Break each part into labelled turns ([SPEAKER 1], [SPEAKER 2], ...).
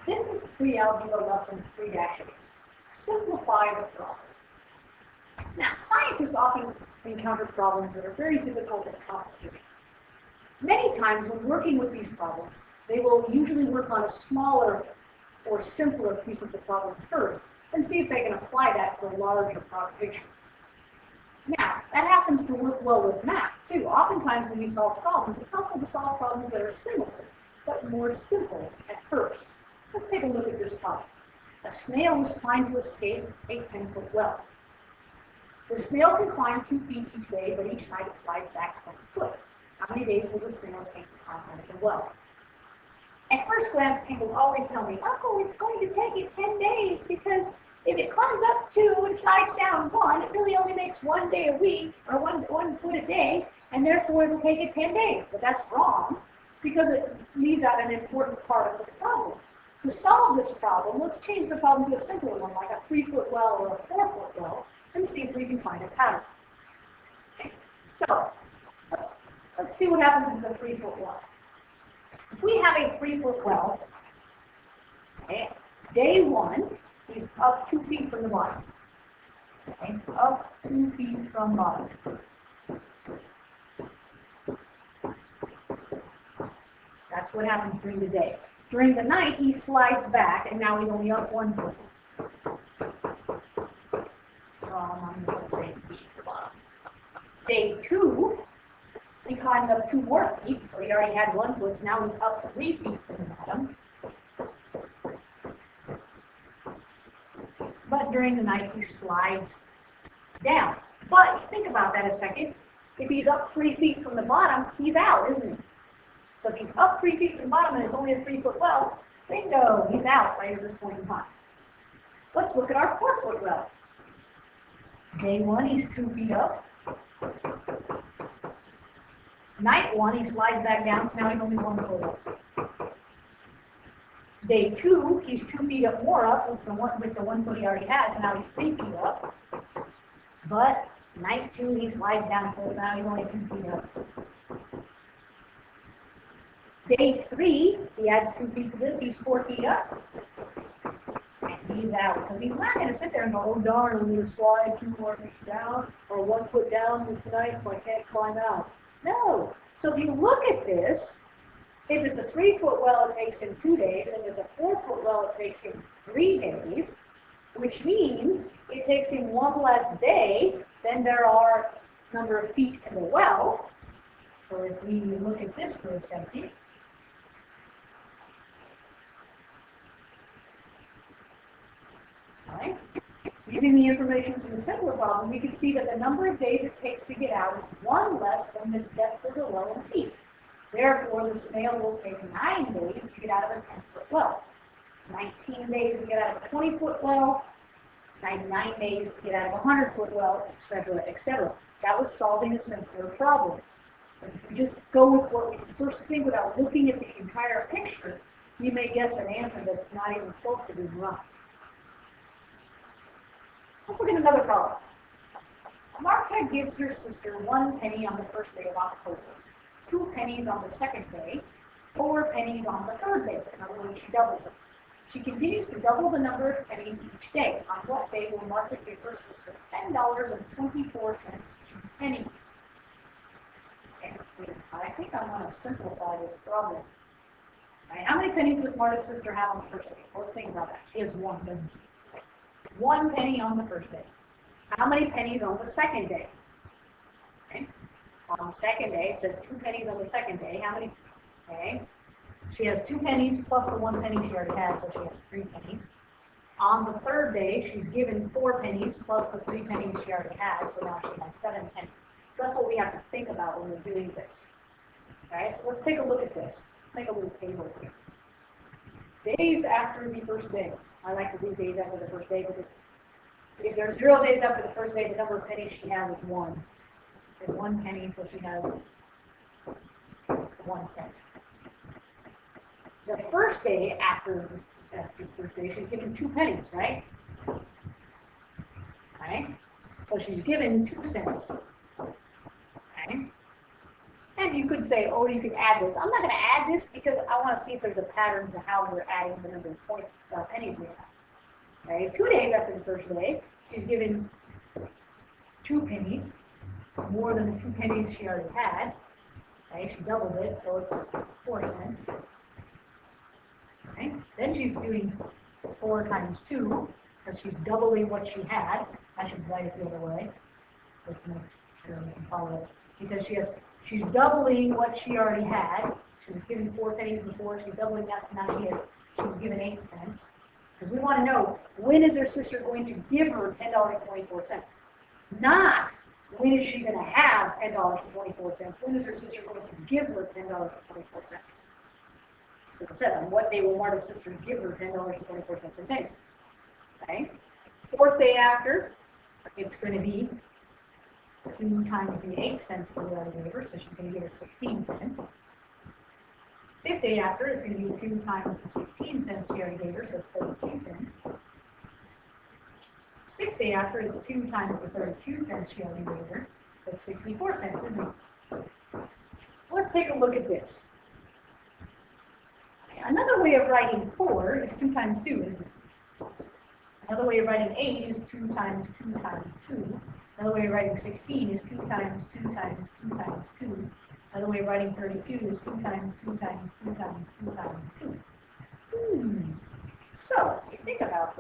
[SPEAKER 1] This is pre-algebra lesson 3-8. Simplify the problem. Now, scientists often encounter problems that are very difficult and complicated. Many times when working with these problems, they will usually work on a smaller or simpler piece of the problem first and see if they can apply that to a larger picture. Now, that happens to work well with math, too. Oftentimes when we solve problems, it's helpful to solve problems that are similar, but more simple at first. Let's take a look at this problem. A snail was trying to escape a 10-foot well. The snail can climb 2 feet each day, but each night it slides back 1 foot. How many days will the snail take to climb out of the well? At first glance, people always tell me, "Oh, it's going to take it 10 days because if it climbs up 2 and slides down 1, it really only makes 1 day a week, or one foot a day, and therefore it will take it 10 days. But that's wrong, because it leaves out an important part of the problem. To solve this problem, let's change the problem to a simpler one, like a 3-foot well or a 4-foot well, and see if we can find a pattern. Okay. So, let's see what happens if it's a 3-foot well. If we have a 3-foot well, okay, day 1, he's up 2 feet from the bottom. Okay, up 2 feet from bottom. That's what happens during the day. During the night, he slides back, and now he's only up 1 foot. I'm just going to say feet from the bottom. Day 2, he climbs up 2 more feet, so he already had 1 foot, so now he's up 3 feet from the bottom. But during the night, he slides down. But think about that a second. If he's up 3 feet from the bottom, he's out, isn't he? So if he's up 3 feet from the bottom and it's only a 3-foot well, bingo, he's out right at this point in time. Let's look at our 4-foot well. Day 1, he's 2 feet up. Night 1, he slides back down, so now he's only 1 foot up. Day 2, he's 2 feet up more up with the 1 foot he already has, so now he's 3 feet up. But night 2, he slides down a foot, so now he's only 2 feet up. Day 3, he adds 2 feet to this, he's 4 feet up. And he's out, because he's not going to sit there and go, "Oh darn, I'm going to slide 2 more feet down, or 1 foot down tonight, so I can't climb out." No. So if you look at this, if it's a 3-foot well, it takes him 2 days, and if it's a 4-foot well, it takes him 3 days, which means it takes him 1 less day than there are number of feet in the well. So if we look at this for a second, right? Using the information from the simpler problem, we can see that the number of days it takes to get out is 1 less than the depth of the well in feet. Therefore, the snail will take 9 days to get out of a 10-foot well, 19 days to get out of a 20-foot well, 99 days to get out of a 100-foot well, etc., etc. That was solving a simpler problem. If we just go with what we first think without looking at the entire picture, we may guess an answer that's not even close to being right. Let's look at another problem. Martha gives her sister 1 penny on the first day of October, 2 pennies on the second day, 4 pennies on the third day. So in other words, she doubles it. She continues to double the number of pennies each day. On what day will Martha give her sister $10.24 in pennies? Okay, let's see. I think I want to simplify this problem. Right, how many pennies does Martha's sister have on the first day? Well, let's think about that. She has 1, doesn't she? 1 penny on the first day. How many pennies on the second day? Okay. On the second day, it says 2 pennies on the second day. How many? Okay. She has 2 pennies plus the 1 penny she already has, so she has 3 pennies. On the third day, she's given 4 pennies plus the 3 pennies she already had, so now she has 7 pennies. So that's what we have to think about when we're doing this. Okay, so let's take a look at this. Make a little table here. Days after the first day. I like to do days after the first day because if there's 0 days after the first day, the number of pennies she has is 1. There's 1 penny, so she has 1 cent. The first day after the first day, she's given 2 pennies, right? Okay? So she's given 2 cents. Okay? And you could could say, oh, you can add this. I'm not going to add this because I want to see if there's a pattern to how we're adding the number of points, pennies we have. Right? 2 days after the first day, she's given 2 pennies, more than the 2 pennies she already had. Right? She doubled it, so it's 4 cents. Right? Then she's doing 4 times 2, because she's doubling what she had. I should write it the other way, just to make sure we can follow it. Because she's doubling what she already had. She was given 4 pennies before, she's doubling that, so now she's given 8 cents. Because we want to know, when is her sister going to give her $10.24? Not, when is she going to have $10.24? When is her sister going to give her $10.24? It says, on what day will Marta's sister give her $10.24 in pennies? Okay. 4th day after, it's going to be 2 times the 8 cents that we already gave her, so she's going to give her 16 cents. 5th day after, it's going to be 2 times the 16 cents she already gave her, so it's 32 cents. 6th day after, it's 2 times the 32 cents she already gave her, so it's 64 cents, isn't it? So let's take a look at this. Another way of writing 4 is 2 times 2, isn't it? Another way of writing 8 is 2 times 2 times 2. Another way of writing 16 is 2 times 2 times 2 times 2. Another way of writing 32 is 2 times 2 times 2 times 2 times 2. So, if you think about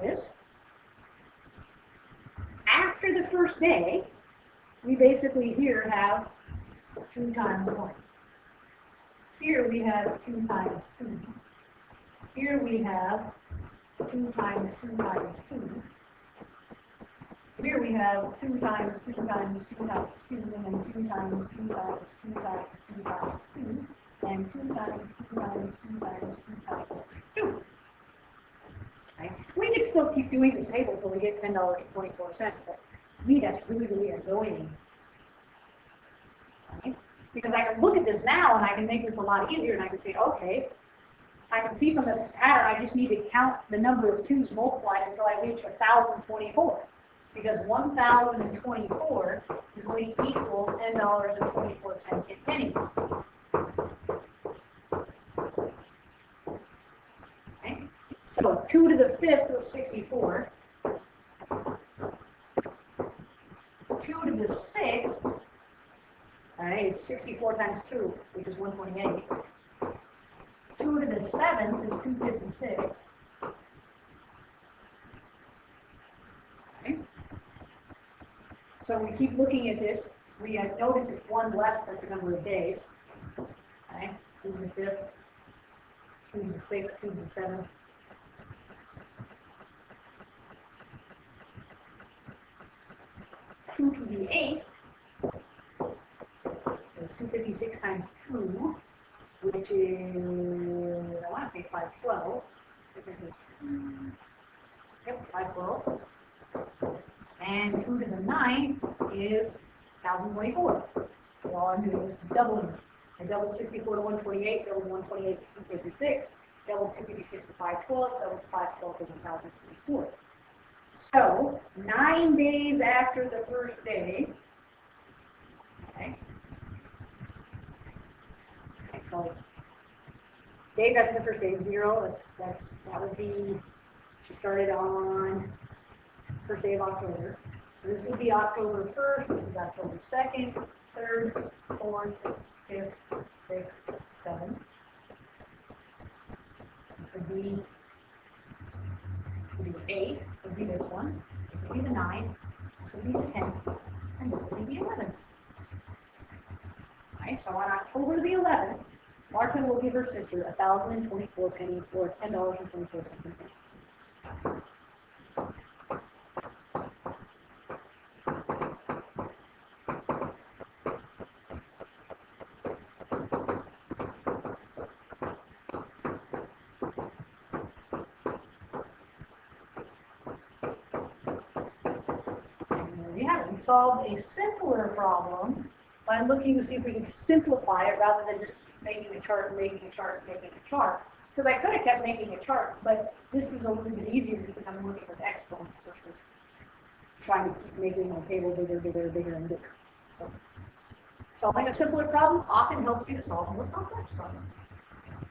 [SPEAKER 1] this, after the first day, we basically here have 2 times 1. Here we have 2 times 2. Here we have 2 times 2 times 2. Here we have 2 times 2 times 2 times 2, and then 2 times 2 times 2 times 2 times 2, and 2 times 2 times 2 times 2 times 2. Right? We could still keep doing this table until we get $10.24, but to me that's really, really annoying. Right? Because I can look at this now and I can make this a lot easier, and I can say, okay, I can see from this pattern I just need to count the number of 2's multiplied until I reach 1,024. Because 1,024 is going to equal $10.24 in pennies. Okay? So 2 to the 5th was 64. 2 to the 6th, right, is 64 times 2, which is 128. 2 to the 7th is 256. Okay. So we keep looking at this. We notice it's 1 less than the number of days. Okay. 2 to the 5th, 2 to the 6th, 2 to the 7th. 2 to the 8th is 256 times 2, which is, I want to say 512. So this is, yep, 512. And 2 to the 9th is 1,024. So all I'm doing is doubling it. I doubled 64 to 128, doubled 128 to 256, doubled 256 to 512, doubled 512 to 1,024. So 9 days after the first day, okay. So it's days after the first day, 0. That would be, she started on first day of October. So this would be October 1st, this is October 2nd, 3rd, 4th, 5th, 6th, 7th. This would be the 8th, would be this one. This would be the 9th, this would be the 10th, and this would be the 11th. Okay, so on October the 11th, Martha will give her sister 1,024 pennies, or $10.24 in pennies. We solved a simpler problem by looking to see if we could simplify it rather than just making a chart and making a chart and making a chart. Because I could have kept making a chart, but this is a little bit easier because I'm working with exponents versus trying to keep making the table bigger, bigger, bigger, and bigger. So solving a simpler problem often helps you to solve more complex problems.